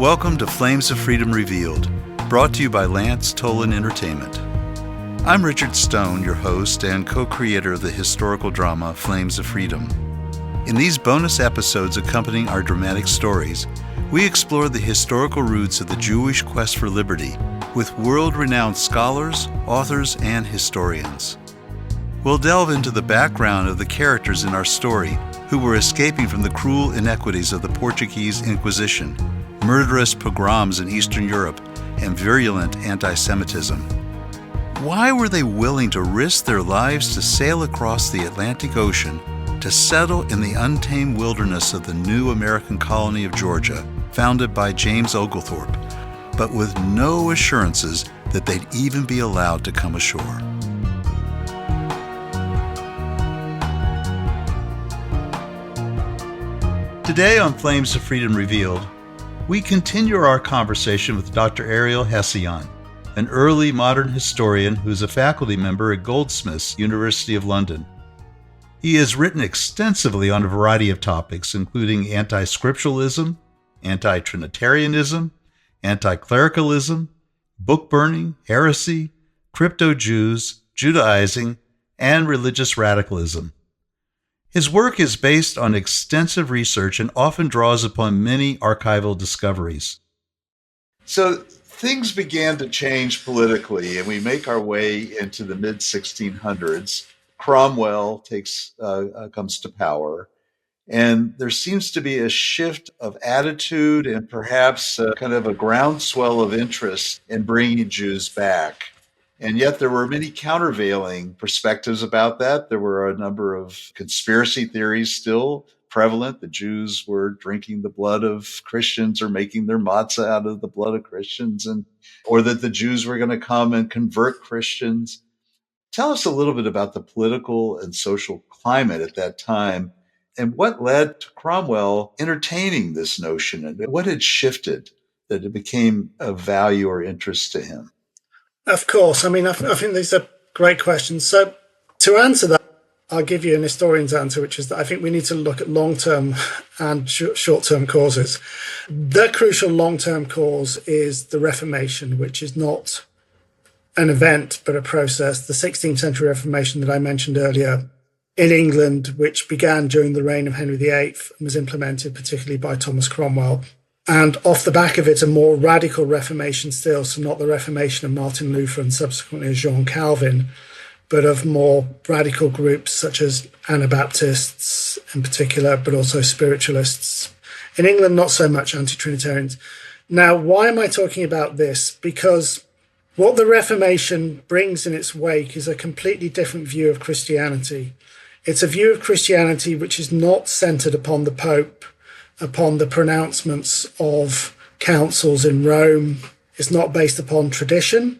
Welcome to Flames of Freedom Revealed, brought to you by Lance Tolan Entertainment. I'm Richard Stone, your host and co-creator of the historical drama Flames of Freedom. In these bonus episodes accompanying our dramatic stories, we explore the historical roots of the Jewish quest for liberty with world-renowned scholars, authors, and historians. We'll delve into the background of the characters in our story who were escaping from the cruel inequities of the Portuguese Inquisition, murderous pogroms in Eastern Europe, and virulent anti-Semitism. Why were they willing to risk their lives to sail across the Atlantic Ocean to settle in the untamed wilderness of the new American colony of Georgia, founded by James Oglethorpe, but with no assurances that they'd even be allowed to come ashore? Today on Flames of Freedom Revealed, we continue our conversation with Dr. Ariel Hessayon, an early modern historian who is a faculty member at Goldsmiths, University of London. He has written extensively on a variety of topics, including anti-scripturalism, anti-Trinitarianism, anti-clericalism, book burning, heresy, crypto-Jews, Judaizing, and religious radicalism. His work is based on extensive research and often draws upon many archival discoveries. So things began to change politically, and we make our way into the mid-1600s. Cromwell comes to power, and there seems to be a shift of attitude and perhaps kind of a groundswell of interest in bringing Jews back. And yet there were many countervailing perspectives about that. There were a number of conspiracy theories still prevalent. The Jews were drinking the blood of Christians or making their matzah out of the blood of Christians, or that the Jews were going to come and convert Christians. Tell us a little bit about the political and social climate at that time and what led to Cromwell entertaining this notion and what had shifted that it became of value or interest to him. Of course. I think these are great questions. So to answer that, I'll give you an historian's answer, which is that I think we need to look at long-term and short-term causes. The crucial long-term cause is the Reformation, which is not an event, but a process. The 16th century Reformation that I mentioned earlier in England, which began during the reign of Henry VIII and was implemented particularly by Thomas Cromwell. And off the back of it, a more radical Reformation still, so not the Reformation of Martin Luther and subsequently Jean Calvin, but of more radical groups such as Anabaptists in particular, but also spiritualists. In England, not so much anti-Trinitarians. Now, why am I talking about this? Because what the Reformation brings in its wake is a completely different view of Christianity. It's a view of Christianity which is not centered upon the Pope, upon the pronouncements of councils in Rome. It's not based upon tradition.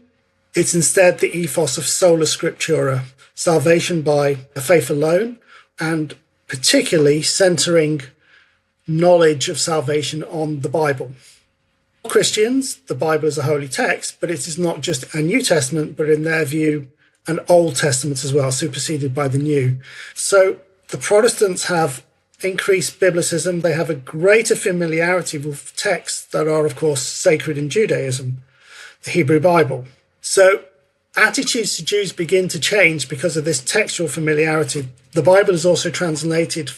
It's instead the ethos of sola scriptura, salvation by faith alone, and particularly centering knowledge of salvation on the Bible. For Christians, the Bible is a holy text, but it is not just a New Testament, but in their view, an Old Testament as well, superseded by the New. So the Protestants have increased biblicism. They have a greater familiarity with texts that are, of course, sacred in Judaism, the Hebrew Bible. So attitudes to Jews begin to change because of this textual familiarity. The Bible is also translated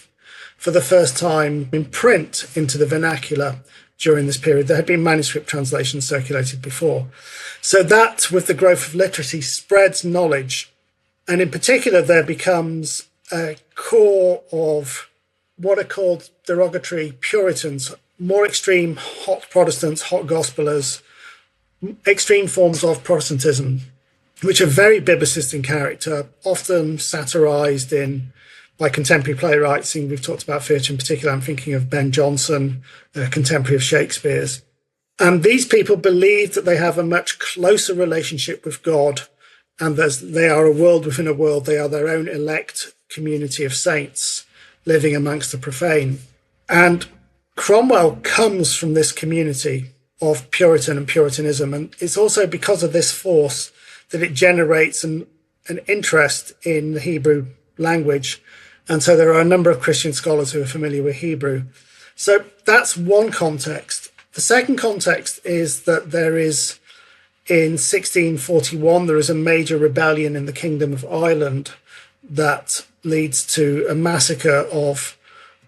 for the first time in print into the vernacular during this period. There had been manuscript translations circulated before. So that, with the growth of literacy, spreads knowledge. And in particular, there becomes a core of what are called derogatory Puritans, more extreme hot Protestants, hot Gospelers, extreme forms of Protestantism, which are very biblicist in character, often satirized by contemporary playwrights. And we've talked about theatre in particular. I'm thinking of Ben Jonson, a contemporary of Shakespeare's. And these people believe that they have a much closer relationship with God, and they are a world within a world. They are their own elect community of saints living amongst the profane. And Cromwell comes from this community of Puritan and Puritanism. And it's also because of this force that it generates an interest in the Hebrew language. And so there are a number of Christian scholars who are familiar with Hebrew. So that's one context. The second context is that there is, in 1641, there is a major rebellion in the Kingdom of Ireland that leads to a massacre of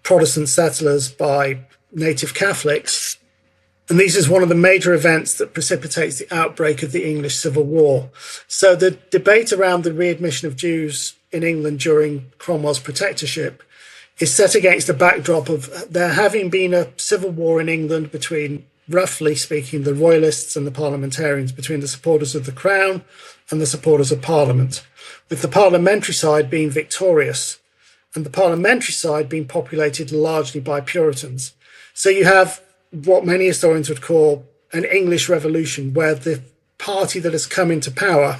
Protestant settlers by native Catholics. And this is one of the major events that precipitates the outbreak of the English Civil War. So the debate around the readmission of Jews in England during Cromwell's protectorship is set against the backdrop of there having been a civil war in England between, roughly speaking, the royalists and the parliamentarians, between the supporters of the crown and the supporters of Parliament, with the parliamentary side being victorious and the parliamentary side being populated largely by Puritans. So you have what many historians would call an English Revolution, where the party that has come into power,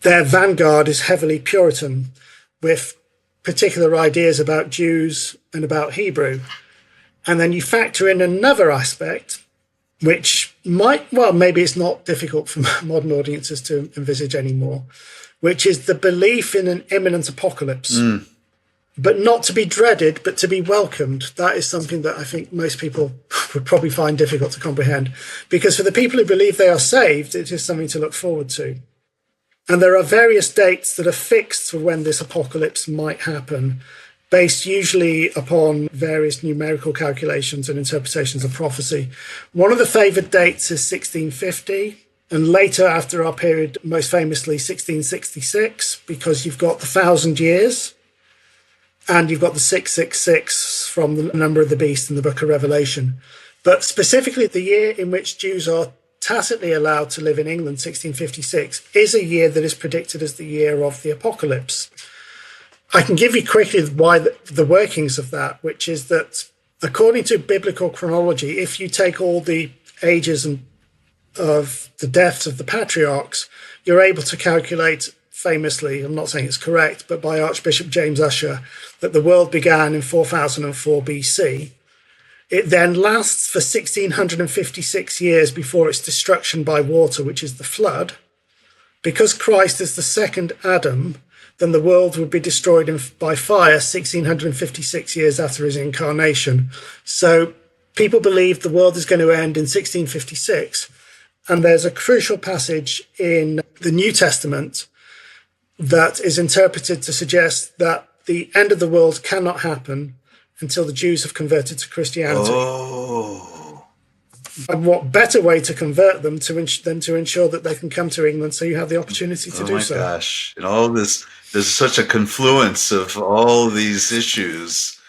their vanguard is heavily Puritan, with particular ideas about Jews and about Hebrew. And then you factor in another aspect, which might, well, maybe it's not difficult for modern audiences to envisage anymore, which is the belief in an imminent apocalypse. But not to be dreaded, but to be welcomed. That is something that I think most people would probably find difficult to comprehend. Because for the people who believe they are saved, it is something to look forward to. And there are various dates that are fixed for when this apocalypse might happen, based usually upon various numerical calculations and interpretations of prophecy. One of the favoured dates is 1650, and later, after our period, most famously 1666, because you've got the 1,000 years, and you've got the 666 from the number of the beast in the book of Revelation. But specifically, the year in which Jews are tacitly allowed to live in England, 1656, is a year that is predicted as the year of the apocalypse. I can give you quickly why the workings of that, which is that according to biblical chronology, if you take all the ages of the deaths of the patriarchs, you're able to calculate famously, I'm not saying it's correct, but by Archbishop James Ussher, that the world began in 4004 BC. It then lasts for 1656 years before its destruction by water, which is the flood. Because Christ is the second Adam, then the world would be destroyed by fire 1656 years after his incarnation. So people believe the world is going to end in 1656. And there's a crucial passage in the New Testament that is interpreted to suggest that the end of the world cannot happen until the Jews have converted to Christianity. Oh. And what better way to convert them than to ensure that they can come to England so you have the opportunity to do so. Oh my gosh. And all this, there's such a confluence of all these issues.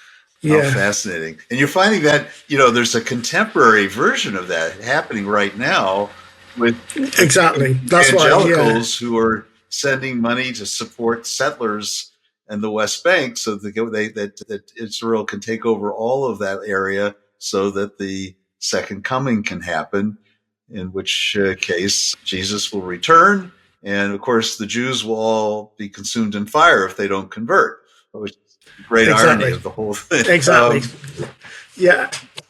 How fascinating. And you're finding that, there's a contemporary version of that happening right now with exactly. That's evangelicals who are sending money to support settlers in the West Bank so that Israel can take over all of that area so that the second coming can happen, in which case Jesus will return. And of course, the Jews will all be consumed in fire if they don't convert, which is the great irony of the whole thing. Exactly.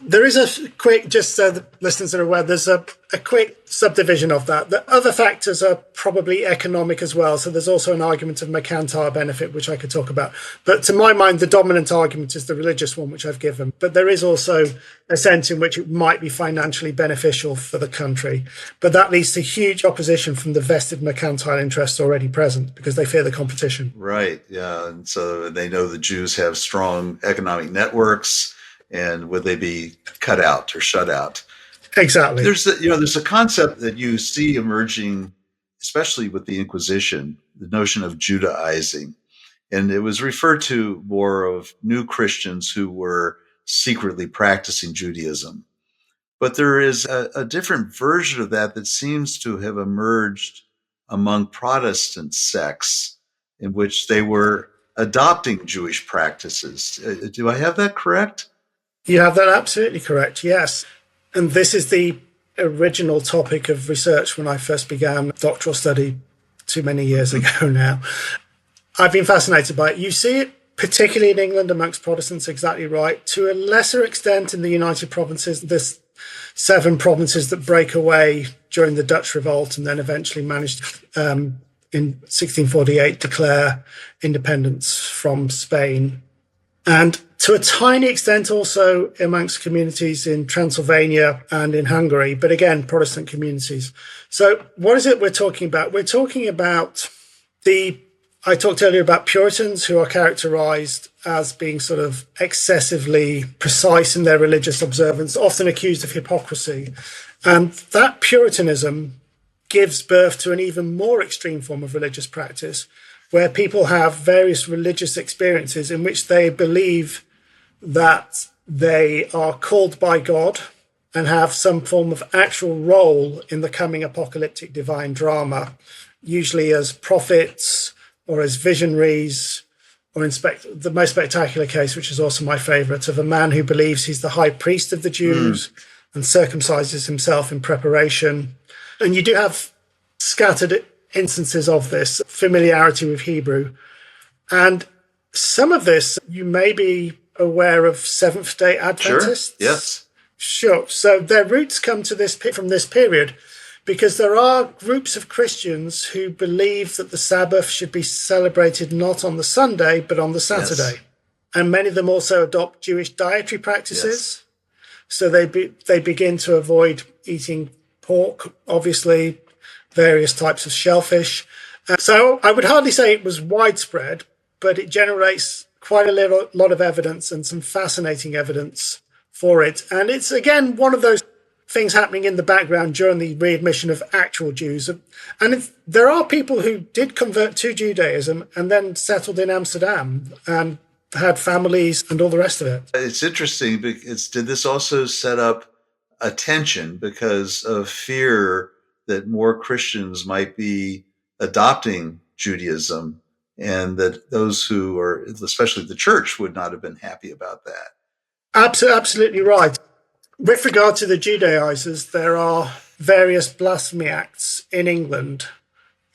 There is a quick, just so the listeners are aware, there's a quick subdivision of that. The other factors are probably economic as well. So there's also an argument of mercantile benefit, which I could talk about. But to my mind, the dominant argument is the religious one, which I've given. But there is also a sense in which it might be financially beneficial for the country. But that leads to huge opposition from the vested mercantile interests already present because they fear the competition. Right. Yeah. And so they know the Jews have strong economic networks. And would they be cut out or shut out? Exactly. There's a concept that you see emerging, especially with the Inquisition, the notion of Judaizing. And it was referred to more of new Christians who were secretly practicing Judaism. But there is a different version of that seems to have emerged among Protestant sects in which they were adopting Jewish practices. Do I have that correct? You have that absolutely correct, yes. And this is the original topic of research when I first began doctoral study too many years ago now. I've been fascinated by it. You see it particularly in England amongst Protestants, exactly right. To a lesser extent in the United Provinces, there's 7 provinces that break away during the Dutch Revolt and then eventually managed in 1648 declare independence from Spain. and to a tiny extent also amongst communities in Transylvania and in Hungary, but again, Protestant communities. So what is it we're talking about? We're talking about I talked earlier about Puritans, who are characterized as being sort of excessively precise in their religious observance, often accused of hypocrisy. And that Puritanism gives birth to an even more extreme form of religious practice, where people have various religious experiences in which they believe that they are called by God and have some form of actual role in the coming apocalyptic divine drama, usually as prophets or as visionaries, or in the most spectacular case, which is also my favorite, of a man who believes he's the high priest of the Jews and circumcises himself in preparation. And you do have scattered instances of this familiarity with Hebrew. And some of this, you may be aware of Seventh-day Adventists. Sure. Yes. Sure. So their roots come to this from this period, because there are groups of Christians who believe that the Sabbath should be celebrated not on the Sunday, but on the Saturday. Yes. And many of them also adopt Jewish dietary practices. Yes. So they begin to avoid eating pork, obviously, various types of shellfish. So I would hardly say it was widespread, but it generates quite a lot of evidence and some fascinating evidence for it. And it's, again, one of those things happening in the background during the readmission of actual Jews. And there are people who did convert to Judaism and then settled in Amsterdam and had families and all the rest of it. It's interesting because did this also set up a tension because of fear that more Christians might be adopting Judaism, and that those who are, especially the church, would not have been happy about that? Absolutely right. With regard to the Judaizers, there are various blasphemy acts in England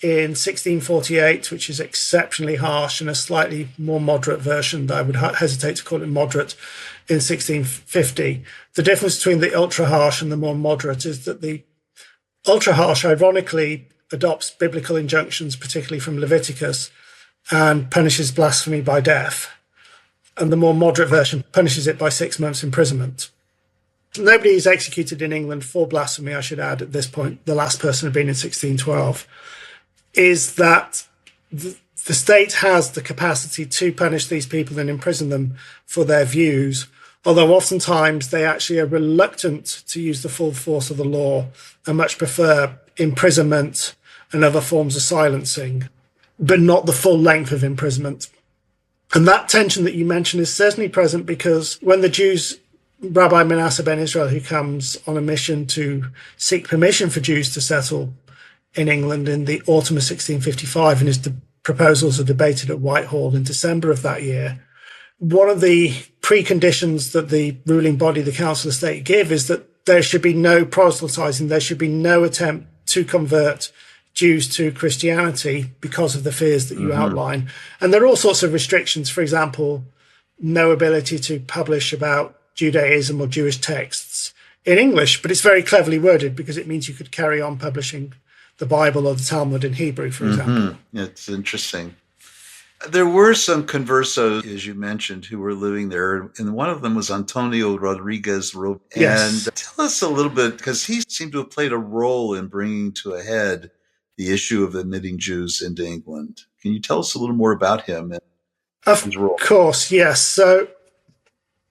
in 1648, which is exceptionally harsh, and a slightly more moderate version, that I would hesitate to call it moderate, in 1650. The difference between the ultra-harsh and the more moderate is that the ultra-harsh, ironically, adopts biblical injunctions, particularly from Leviticus, and punishes blasphemy by death. And the more moderate version punishes it by 6 months imprisonment. Nobody is executed in England for blasphemy, I should add, at this point. The last person had been in 1612. Is that the state has the capacity to punish these people and imprison them for their views, although oftentimes they actually are reluctant to use the full force of the law and much prefer imprisonment and other forms of silencing, but not the full length of imprisonment. And that tension that you mentioned is certainly present because when the Jews, Rabbi Manasseh ben Israel, who comes on a mission to seek permission for Jews to settle in England in the autumn of 1655, and his proposals are debated at Whitehall in December of that year, one of the preconditions that the ruling body, the Council of State, give is that there should be no proselytizing, there should be no attempt to convert Jews to Christianity because of the fears that you outline. And there are all sorts of restrictions, for example, no ability to publish about Judaism or Jewish texts in English, but it's very cleverly worded because it means you could carry on publishing the Bible or the Talmud in Hebrew, for example. It's interesting. There were some conversos, as you mentioned, who were living there, and one of them was Antonio Rodriguez. Yes. And tell us a little bit, because he seemed to have played a role in bringing to a head the issue of admitting Jews into England. Can you tell us a little more about him and his role? Of course, yes. So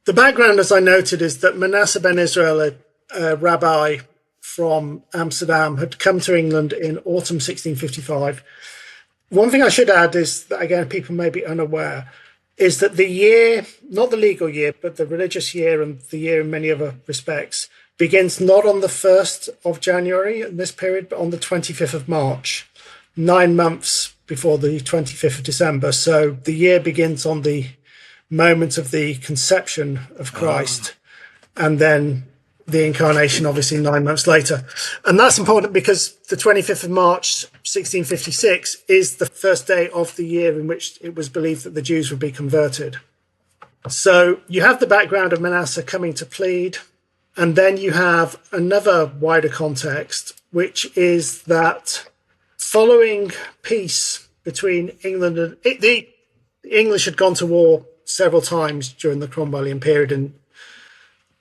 the background, as I noted, is that Manasseh ben Israel, a rabbi from Amsterdam, had come to England in autumn 1655. One thing I should add is that, again, people may be unaware, is that the year, not the legal year, but the religious year and the year in many other respects, begins not on the 1st of January in this period, but on the 25th of March, 9 months before the 25th of December. So the year begins on the moment of the conception of Christ, and then the incarnation, obviously, 9 months later. And that's important because the 25th of March, 1656, is the first day of the year in which it was believed that the Jews would be converted. So you have the background of Manasseh coming to plead, and then you have another wider context, which is that following peace between England and the English had gone to war several times during the Cromwellian period, and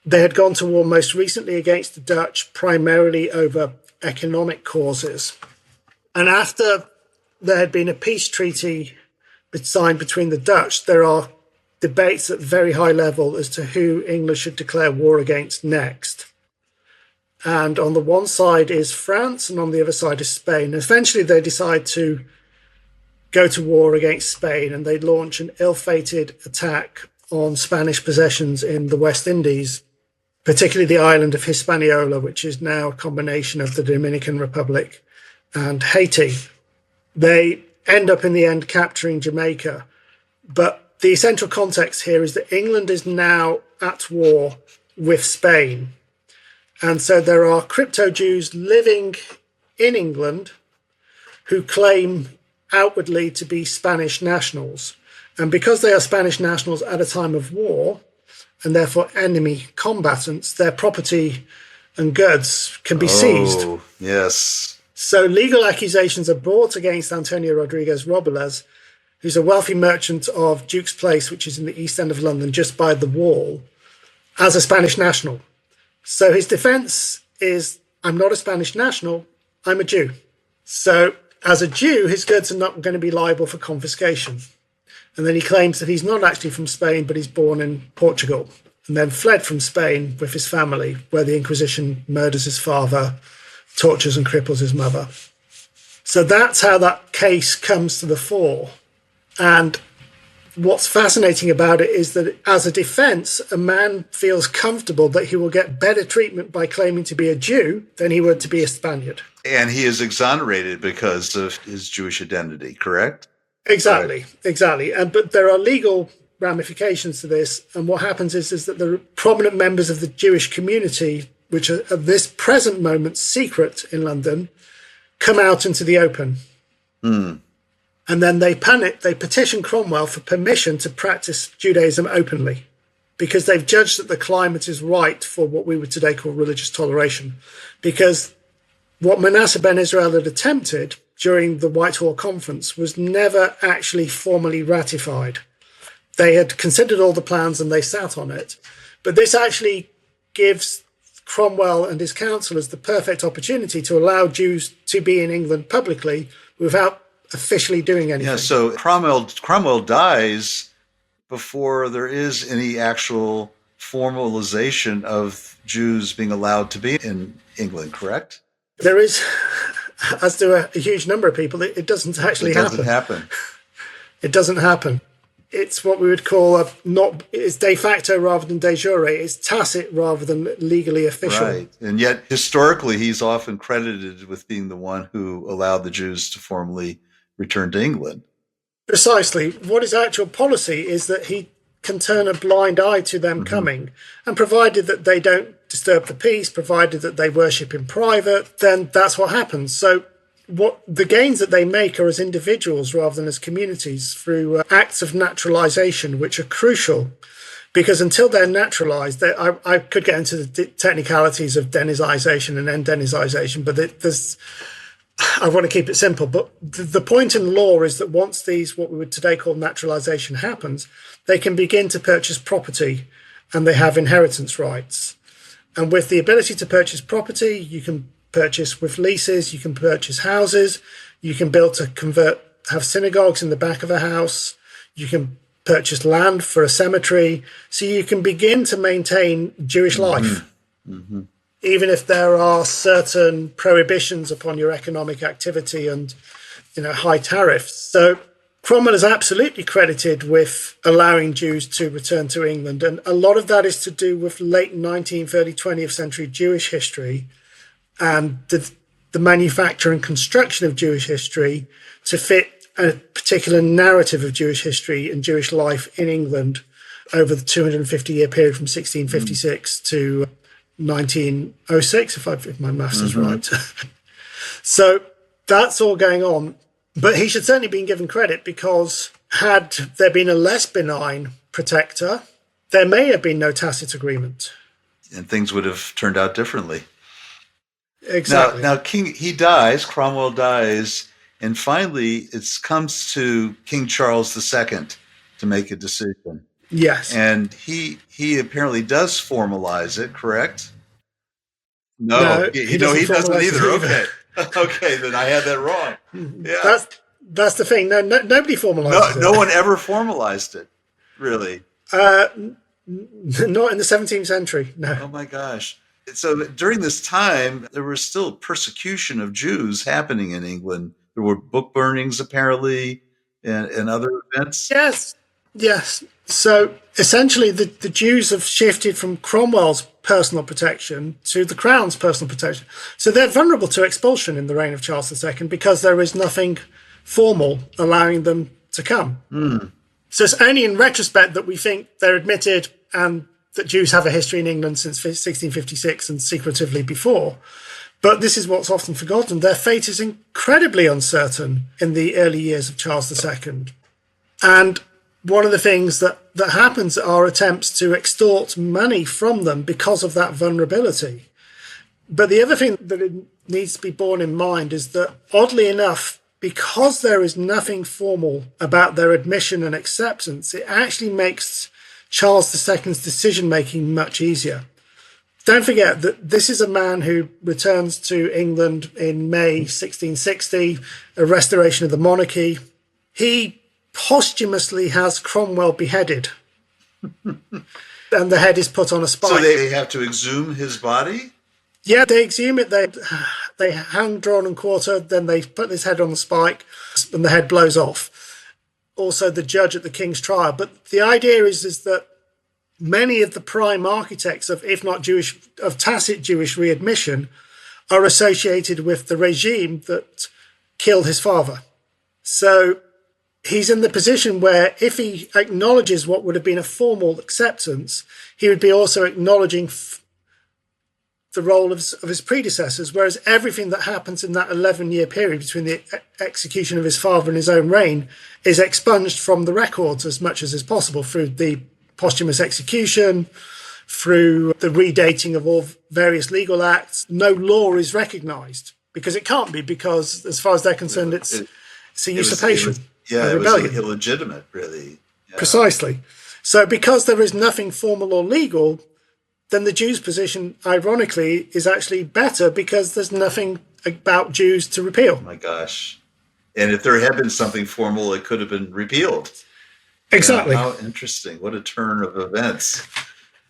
they had gone to war most recently against the Dutch, primarily over economic causes. And after there had been a peace treaty signed between the Dutch, there are debates at very high level as to who England should declare war against next. And on the one side is France, and on the other side is Spain. And eventually they decide to go to war against Spain, and they launch an ill-fated attack on Spanish possessions in the West Indies, particularly the island of Hispaniola, which is now a combination of the Dominican Republic and Haiti. They end up in the end capturing Jamaica. But the essential context here is that England is now at war with Spain. And so there are crypto-Jews living in England who claim outwardly to be Spanish nationals. And because they are Spanish nationals at a time of war, and therefore enemy combatants, their property and goods can be seized. Oh, yes. So legal accusations are brought against Antonio Rodriguez Robles, who's a wealthy merchant of Duke's Place, which is in the east end of London, just by the wall, as a Spanish national. So his defense is, I'm not a Spanish national, I'm a Jew. So as a Jew, his goods are not going to be liable for confiscation. And then he claims that he's not actually from Spain, but he's born in Portugal, and then fled from Spain with his family, where the Inquisition murders his father, tortures and cripples his mother. So that's how that case comes to the fore. And what's fascinating about it is that as a defense, a man feels comfortable that he will get better treatment by claiming to be a Jew than he would to be a Spaniard. And he is exonerated because of his Jewish identity, correct? Exactly. But there are legal ramifications to this. And what happens is that the prominent members of the Jewish community, which are at this present moment secret in London, come out into the open. And then they petition Cromwell for permission to practice Judaism openly, because they've judged that the climate is right for what we would today call religious toleration. Because what Manasseh ben Israel had attempted during the Whitehall Conference was never actually formally ratified. They had considered all the plans and they sat on it. But this actually gives Cromwell and his councillors the perfect opportunity to allow Jews to be in England publicly without officially doing anything. Yeah, so Cromwell dies before there is any actual formalization of Jews being allowed to be in England, correct? There is, as do a huge number of people, it doesn't actually happen. It doesn't happen. It doesn't happen. It's what we would call it's de facto rather than de jure. It's tacit rather than legally official. Right. And yet, historically, he's often credited with being the one who allowed the Jews to formally return to England. Precisely. What his actual policy is that he can turn a blind eye to them coming, and provided that they don't disturb the peace, provided that they worship in private, then that's what happens. So what the gains that they make are as individuals rather than as communities through acts of naturalization, which are crucial, because until they're naturalized, I could get into the technicalities of denization and endenization, but I want to keep it simple. But the point in law is that once what we would today call naturalization happens, they can begin to purchase property and they have inheritance rights. And with the ability to purchase property, you can purchase with leases, you can purchase houses, you can have synagogues in the back of a house, you can purchase land for a cemetery. So you can begin to maintain Jewish life, even if there are certain prohibitions upon your economic activity and, high tariffs. So Cromwell is absolutely credited with allowing Jews to return to England. And a lot of that is to do with late 19th, early 20th century Jewish history and the manufacture and construction of Jewish history to fit a particular narrative of Jewish history and Jewish life in England over the 250-year period from 1656 to 1906, if my maths is right. So that's all going on. But he should certainly be given credit, because had there been a less benign protector, there may have been no tacit agreement. And things would have turned out differently. Exactly. Now Cromwell dies, and finally it comes to King Charles II to make a decision. Yes. And he apparently does formalize it, correct? No, No, he no, doesn't he doesn't formalize it either. either. Okay. Okay, then I had that wrong. Yeah. That's the thing. Nobody formalizes No it. one ever formalized it, really. Not in the 17th century. No. Oh my gosh. So during this time, there was still persecution of Jews happening in England. There were book burnings, apparently, and other events. Yes. Yes. So essentially, the Jews have shifted from Cromwell's personal protection to the Crown's personal protection. So they're vulnerable to expulsion in the reign of Charles II because there is nothing formal allowing them to come. So it's only in retrospect that we think they're admitted and that Jews have a history in England since 1656 and secretively before. But this is what's often forgotten. Their fate is incredibly uncertain in the early years of Charles II. And one of the things that happens are attempts to extort money from them because of that vulnerability. But the other thing that it needs to be borne in mind is that, oddly enough, because there is nothing formal about their admission and acceptance, it actually makes Charles II's decision-making much easier. Don't forget that this is a man who returns to England in May 1660, a restoration of the monarchy. He posthumously has Cromwell beheaded, and the head is put on a spike. So they have to exhume his body? Yeah, they exhume it. They hang, drawn, and quartered. Then they put his head on the spike, and the head blows off. Also, the judge at the King's trial. But the idea is that many of the prime architects of, if not Jewish, of tacit Jewish readmission, are associated with the regime that killed his father. So he's in the position where, if he acknowledges what would have been a formal acceptance, he would be also acknowledging the role of his predecessors, whereas everything that happens in that 11-year period between the execution of his father and his own reign is expunged from the records as much as is possible through the posthumous execution, through the redating of all various legal acts. No law is recognised because it can't be, because as far as they're concerned, it's a usurpation. It was illegitimate, really. Yeah. Precisely. So because there is nothing formal or legal, then the Jews' position, ironically, is actually better because there's nothing about Jews to repeal. Oh my gosh. And if there had been something formal, it could have been repealed. Exactly. How interesting. What a turn of events.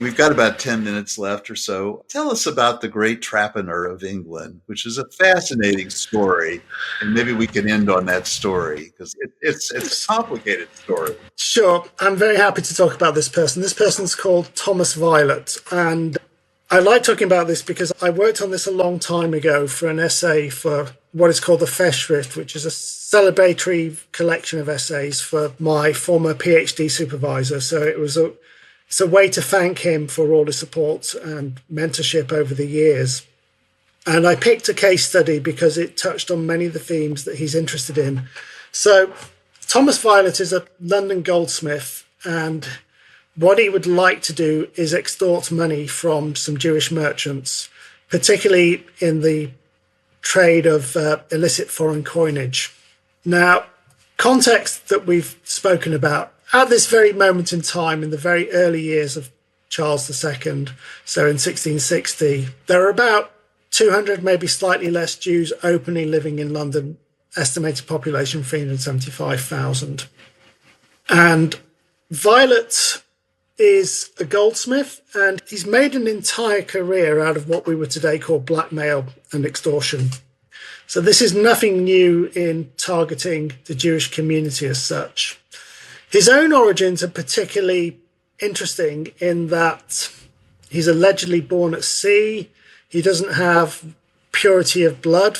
We've got about 10 minutes left or so. Tell us about the Great Trappener of England, which is a fascinating story. And maybe we can end on that story because it's a complicated story. Sure. I'm very happy to talk about this person. This person's called Thomas Violet. And I like talking about this because I worked on this a long time ago for an essay for what is called the Festschrift, which is a celebratory collection of essays for my former PhD supervisor. So it's a way to thank him for all his support and mentorship over the years. And I picked a case study because it touched on many of the themes that he's interested in. So Thomas Violet is a London goldsmith, and what he would like to do is extort money from some Jewish merchants, particularly in the trade of illicit foreign coinage. Now, context that we've spoken about, at this very moment in time, in the very early years of Charles II, so in 1660, there are about 200, maybe slightly less Jews openly living in London, estimated population 375,000. And Violet is a goldsmith, and he's made an entire career out of what we would today call blackmail and extortion. So this is nothing new in targeting the Jewish community as such. His own origins are particularly interesting in that he's allegedly born at sea. He doesn't have purity of blood,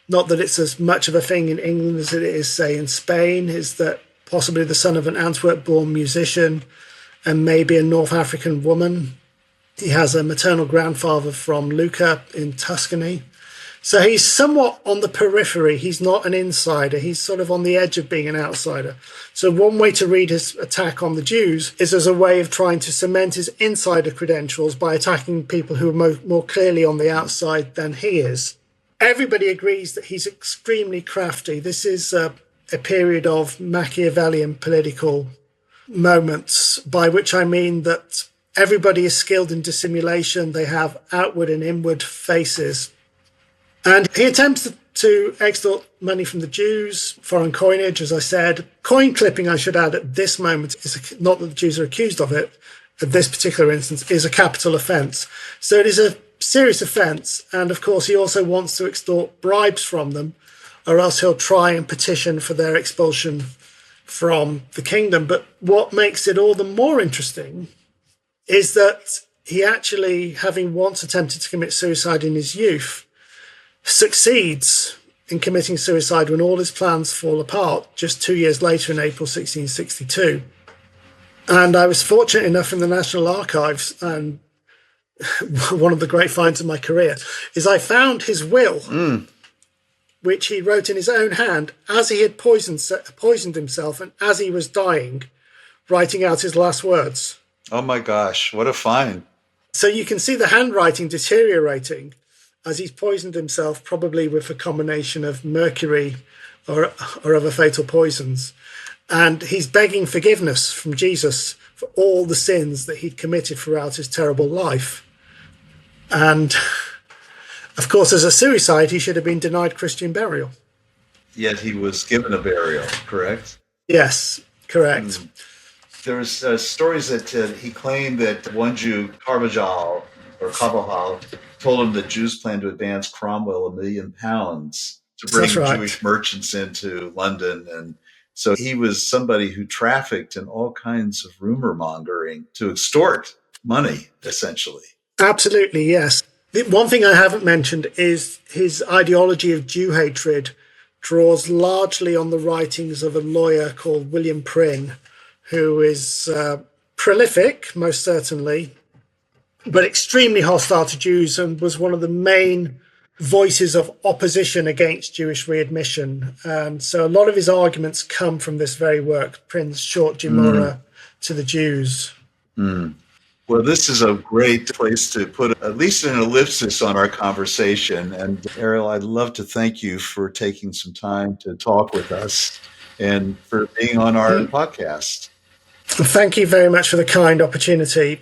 not that it's as much of a thing in England as it is, say, in Spain. Is that possibly the son of an Antwerp-born musician and maybe a North African woman. He has a maternal grandfather from Lucca in Tuscany. So he's somewhat on the periphery. He's not an insider. He's sort of on the edge of being an outsider. So one way to read his attack on the Jews is as a way of trying to cement his insider credentials by attacking people who are more clearly on the outside than he is. Everybody agrees that he's extremely crafty. This is a period of Machiavellian political moments, by which I mean that everybody is skilled in dissimulation. They have outward and inward faces. And he attempts to extort money from the Jews, foreign coinage, as I said. Coin clipping, I should add, at this moment, is not that the Jews are accused of it, at this particular instance, is a capital offence. So it is a serious offence. And of course, he also wants to extort bribes from them, or else he'll try and petition for their expulsion from the kingdom. But what makes it all the more interesting is that he actually, having once attempted to commit suicide in his youth, succeeds in committing suicide when all his plans fall apart just 2 years later in April 1662. And I was fortunate enough in the National Archives, and one of the great finds of my career is I found his will, which he wrote in his own hand as he had poisoned himself and as he was dying, writing out his last words. Oh my gosh, what a find. So you can see the handwriting deteriorating as he's poisoned himself, probably with a combination of mercury or other fatal poisons. And he's begging forgiveness from Jesus for all the sins that he'd committed throughout his terrible life. And of course, as a suicide, he should have been denied Christian burial. Yet he was given a burial, correct? Yes, correct. There's stories that he claimed that one Jew, Carvajal, told him that Jews planned to advance Cromwell £1 million to bring Jewish merchants into London. And so he was somebody who trafficked in all kinds of rumor mongering to extort money, essentially. Absolutely, yes. The one thing I haven't mentioned is his ideology of Jew hatred draws largely on the writings of a lawyer called William Prynne, who is prolific, most certainly, but extremely hostile to Jews and was one of the main voices of opposition against Jewish readmission. And so a lot of his arguments come from this very work, Prynne's short Gemara to the Jews. Well, this is a great place to put at least an ellipsis on our conversation. And Ariel, I'd love to thank you for taking some time to talk with us and for being on our podcast. Thank you very much for the kind opportunity.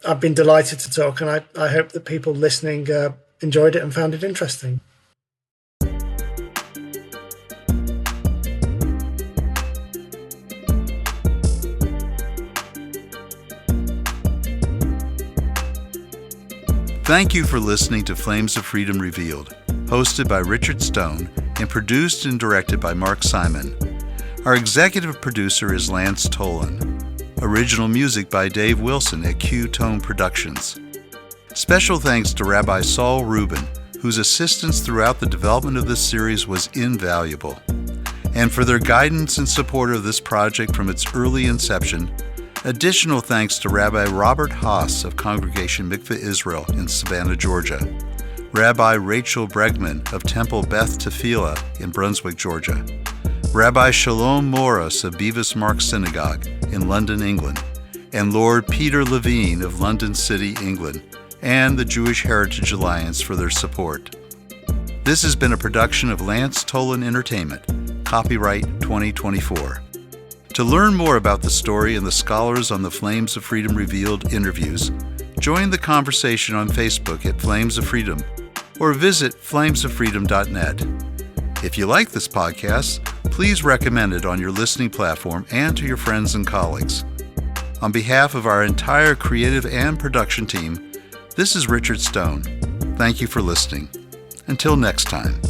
I've been delighted to talk, and I hope that people listening enjoyed it and found it interesting. Thank you for listening to Flames of Freedom Revealed, hosted by Richard Stone and produced and directed by Mark Simon. Our executive producer is Lance Tolan. Original music by Dave Wilson at Q-Tone Productions. Special thanks to Rabbi Saul Rubin, whose assistance throughout the development of this series was invaluable. And for their guidance and support of this project from its early inception, additional thanks to Rabbi Robert Haas of Congregation Mikveh Israel in Savannah, Georgia, Rabbi Rachel Bregman of Temple Beth Tefillah in Brunswick, Georgia, Rabbi Shalom Morris of Beavis Mark Synagogue in London, England, and Lord Peter Levine of London City, England, and the Jewish Heritage Alliance for their support. This has been a production of Lance Tolan Entertainment, copyright 2024. To learn more about the story and the scholars on the Flames of Freedom Revealed interviews, join the conversation on Facebook at Flames of Freedom or visit flamesoffreedom.net. If you like this podcast, please recommend it on your listening platform and to your friends and colleagues. On behalf of our entire creative and production team, this is Richard Stone. Thank you for listening. Until next time.